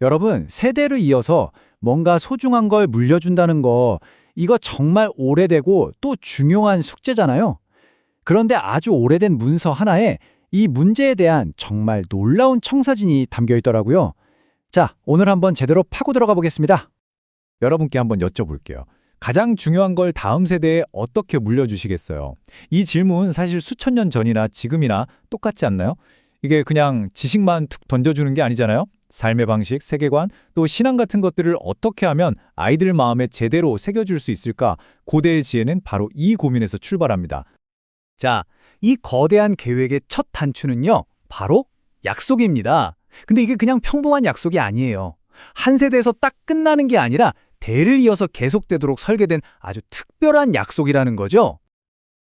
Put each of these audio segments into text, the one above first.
여러분, 세대를 이어서 뭔가 소중한 걸 물려준다는 거, 이거 정말 오래되고 또 중요한 숙제잖아요. 그런데 아주 오래된 문서 하나에 이 문제에 대한 정말 놀라운 청사진이 담겨 있더라고요. 자, 오늘 한번 제대로 파고 들어가 보겠습니다. 여러분께 한번 여쭤볼게요. 가장 중요한 걸 다음 세대에 어떻게 물려주시겠어요? 이 질문 사실 수천 년 전이나 지금이나 똑같지 않나요? 이게 그냥 지식만 툭 던져주는 게 아니잖아요? 삶의 방식, 세계관, 또 신앙 같은 것들을 어떻게 하면 아이들 마음에 제대로 새겨줄 수 있을까? 고대의 지혜는 바로 이 고민에서 출발합니다. 자, 이 거대한 계획의 첫 단추는요, 바로 약속입니다. 근데 이게 그냥 평범한 약속이 아니에요. 한 세대에서 딱 끝나는 게 아니라 대를 이어서 계속되도록 설계된 아주 특별한 약속이라는 거죠.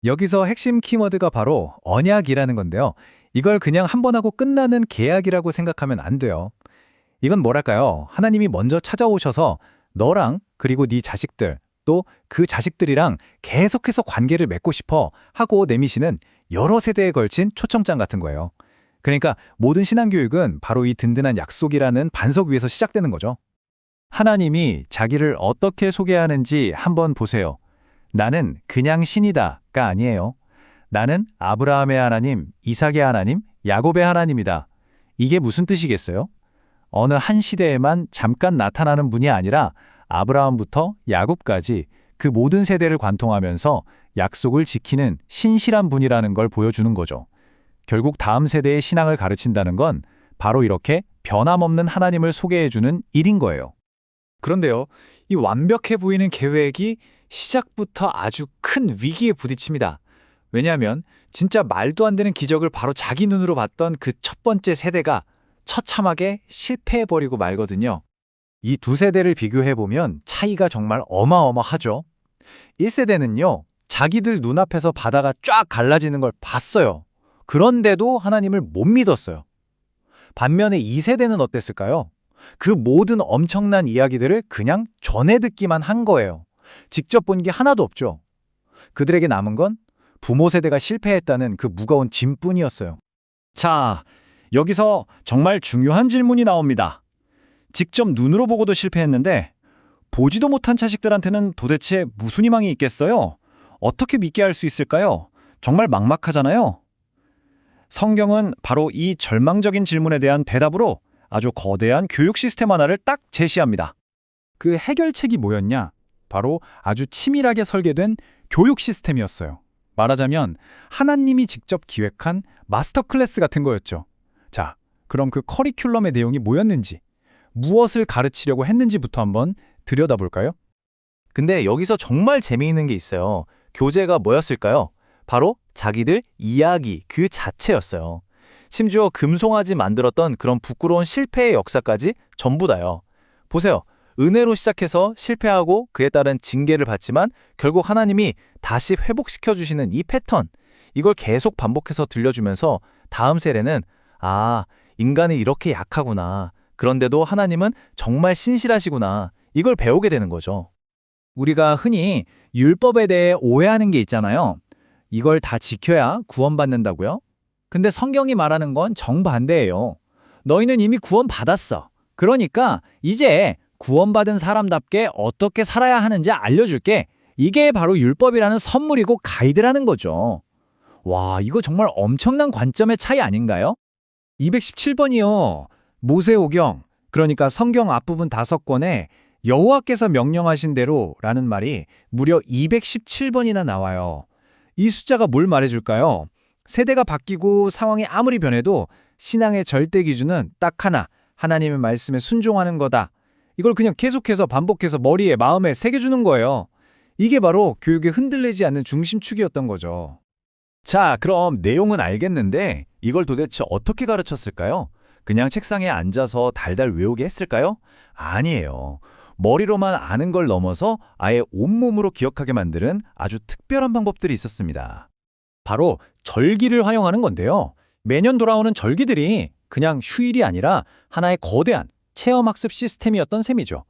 여기서 핵심 키워드가 바로 언약이라는 건데요. 이걸 그냥 한 번 하고 끝나는 계약이라고 생각하면 안 돼요. 이건 뭐랄까요? 하나님이 먼저 찾아오셔서 너랑 그리고 네 자식들 또 그 자식들이랑 계속해서 관계를 맺고 싶어 하고 내미시는 여러 세대에 걸친 초청장 같은 거예요. 그러니까 모든 신앙교육은 바로 이 든든한 약속이라는 반석 위에서 시작되는 거죠. 하나님이 자기를 어떻게 소개하는지 한번 보세요. 나는 그냥 신이다가 아니에요. 나는 아브라함의 하나님, 이삭의 하나님, 야곱의 하나님이다. 이게 무슨 뜻이겠어요? 어느 한 시대에만 잠깐 나타나는 분이 아니라 아브라함부터 야곱까지 그 모든 세대를 관통하면서 약속을 지키는 신실한 분이라는 걸 보여주는 거죠. 결국 다음 세대의 신앙을 가르친다는 건 바로 이렇게 변함없는 하나님을 소개해주는 일인 거예요. 그런데요, 이 완벽해 보이는 계획이 시작부터 아주 큰 위기에 부딪힙니다. 왜냐하면 진짜 말도 안 되는 기적을 바로 자기 눈으로 봤던 그 첫 번째 세대가 처참하게 실패해버리고 말거든요. 이 두 세대를 비교해보면 차이가 정말 어마어마하죠. 1세대는요, 자기들 눈앞에서 바다가 쫙 갈라지는 걸 봤어요. 그런데도 하나님을 못 믿었어요. 반면에 2세대는 어땠을까요? 그 모든 엄청난 이야기들을 그냥 전해 듣기만 한 거예요. 직접 본 게 하나도 없죠. 그들에게 남은 건 부모 세대가 실패했다는 그 무거운 짐뿐이었어요. 자, 여기서 정말 중요한 질문이 나옵니다. 직접 눈으로 보고도 실패했는데 보지도 못한 자식들한테는 도대체 무슨 희망이 있겠어요? 어떻게 믿게 할 수 있을까요? 정말 막막하잖아요. 성경은 바로 이 절망적인 질문에 대한 대답으로 아주 거대한 교육 시스템 하나를 딱 제시합니다. 그 해결책이 뭐였냐? 바로 아주 치밀하게 설계된 교육 시스템이었어요. 말하자면 하나님이 직접 기획한 마스터 클래스 같은 거였죠. 자, 그럼 그 커리큘럼의 내용이 뭐였는지, 무엇을 가르치려고 했는지부터 한번 들여다볼까요? 근데 여기서 정말 재미있는 게 있어요. 교재가 뭐였을까요? 바로 자기들 이야기 그 자체였어요. 심지어 금송아지 만들었던 그런 부끄러운 실패의 역사까지 전부 다요. 보세요. 은혜로 시작해서 실패하고 그에 따른 징계를 받지만 결국 하나님이 다시 회복시켜주시는 이 패턴, 이걸 계속 반복해서 들려주면서 다음 세대는 아, 인간이 이렇게 약하구나. 그런데도 하나님은 정말 신실하시구나. 이걸 배우게 되는 거죠. 우리가 흔히 율법에 대해 오해하는 게 있잖아요. 이걸 다 지켜야 구원받는다고요? 근데 성경이 말하는 건 정반대예요. 너희는 이미 구원받았어. 그러니까 이제 구원받은 사람답게 어떻게 살아야 하는지 알려줄게. 이게 바로 율법이라는 선물이고 가이드라는 거죠. 와, 이거 정말 엄청난 관점의 차이 아닌가요? 217번이요. 모세오경, 그러니까 성경 앞부분 5권에 여호와께서 명령하신 대로라는 말이 무려 217번이나 나와요. 이 숫자가 뭘 말해줄까요? 세대가 바뀌고 상황이 아무리 변해도 신앙의 절대 기준은 딱 하나, 하나님의 말씀에 순종하는 거다. 이걸 그냥 계속해서 반복해서 머리에 마음에 새겨주는 거예요. 이게 바로 교육에 흔들리지 않는 중심축이었던 거죠. 자, 그럼 내용은 알겠는데 이걸 도대체 어떻게 가르쳤을까요? 그냥 책상에 앉아서 달달 외우게 했을까요? 아니에요. 머리로만 아는 걸 넘어서 아예 온몸으로 기억하게 만드는 아주 특별한 방법들이 있었습니다. 바로 절기를 활용하는 건데요. 매년 돌아오는 절기들이 그냥 휴일이 아니라 하나의 거대한 체험학습 시스템이었던 셈이죠.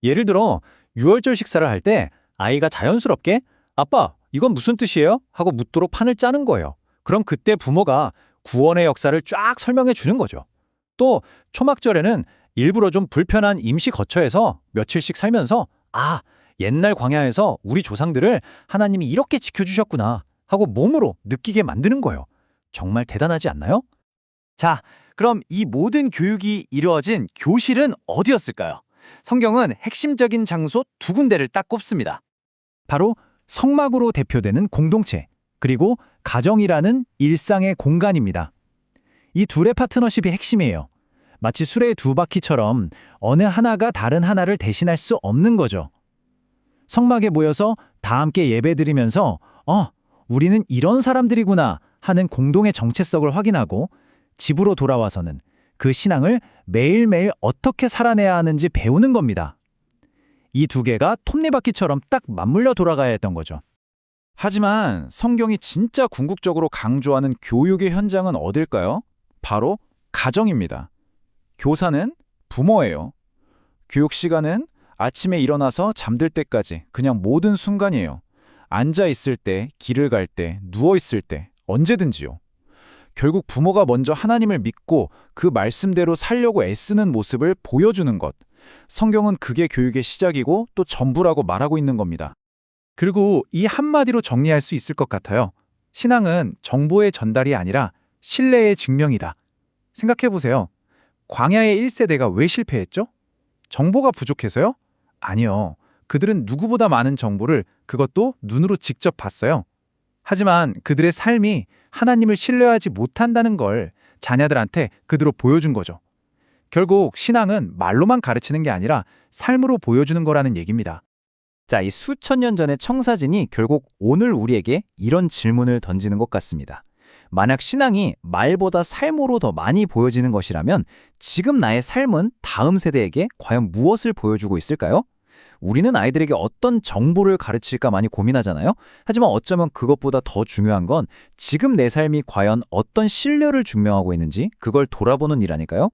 예를 들어 6월절 식사를 할 때 아이가 자연스럽게 아빠, 이건 무슨 뜻이에요? 하고 묻도록 판을 짜는 거예요. 그럼 그때 부모가 구원의 역사를 쫙 설명해 주는 거죠. 또 초막절에는 일부러 좀 불편한 임시 거처에서 며칠씩 살면서 옛날 광야에서 우리 조상들을 하나님이 이렇게 지켜주셨구나 하고 몸으로 느끼게 만드는 거예요. 정말 대단하지 않나요? 자, 그럼 이 모든 교육이 이루어진 교실은 어디였을까요? 성경은 핵심적인 장소 두 군데를 딱 꼽습니다. 바로 성막으로 대표되는 공동체, 그리고 가정이라는 일상의 공간입니다. 이 둘의 파트너십이 핵심이에요. 마치 수레의 두 바퀴처럼 어느 하나가 다른 하나를 대신할 수 없는 거죠. 성막에 모여서 다 함께 예배드리면서 우리는 이런 사람들이구나 하는 공동의 정체성을 확인하고 집으로 돌아와서는 그 신앙을 매일매일 어떻게 살아내야 하는지 배우는 겁니다. 이 두 개가 톱니바퀴처럼 딱 맞물려 돌아가야 했던 거죠. 하지만 성경이 진짜 궁극적으로 강조하는 교육의 현장은 어딜까요? 바로 가정입니다. 교사는 부모예요. 교육 시간은 아침에 일어나서 잠들 때까지 그냥 모든 순간이에요. 앉아 있을 때, 길을 갈 때, 누워 있을 때, 언제든지요. 결국 부모가 먼저 하나님을 믿고 그 말씀대로 살려고 애쓰는 모습을 보여주는 것. 성경은 그게 교육의 시작이고 또 전부라고 말하고 있는 겁니다. 그리고 이 한마디로 정리할 수 있을 것 같아요. 신앙은 정보의 전달이 아니라 신뢰의 증명이다. 생각해보세요. 광야의 1세대가 왜 실패했죠? 정보가 부족해서요? 아니요. 그들은 누구보다 많은 정보를 그것도 눈으로 직접 봤어요. 하지만 그들의 삶이 하나님을 신뢰하지 못한다는 걸 자녀들한테 그대로 보여준 거죠. 결국 신앙은 말로만 가르치는 게 아니라 삶으로 보여주는 거라는 얘기입니다. 자, 이 수천 년 전의 청사진이 결국 오늘 우리에게 이런 질문을 던지는 것 같습니다. 만약 신앙이 말보다 삶으로 더 많이 보여지는 것이라면 지금 나의 삶은 다음 세대에게 과연 무엇을 보여주고 있을까요? 우리는 아이들에게 어떤 정보를 가르칠까 많이 고민하잖아요. 하지만 어쩌면 그것보다 더 중요한 건 지금 내 삶이 과연 어떤 신뢰를 증명하고 있는지 그걸 돌아보는 일 아닐까요?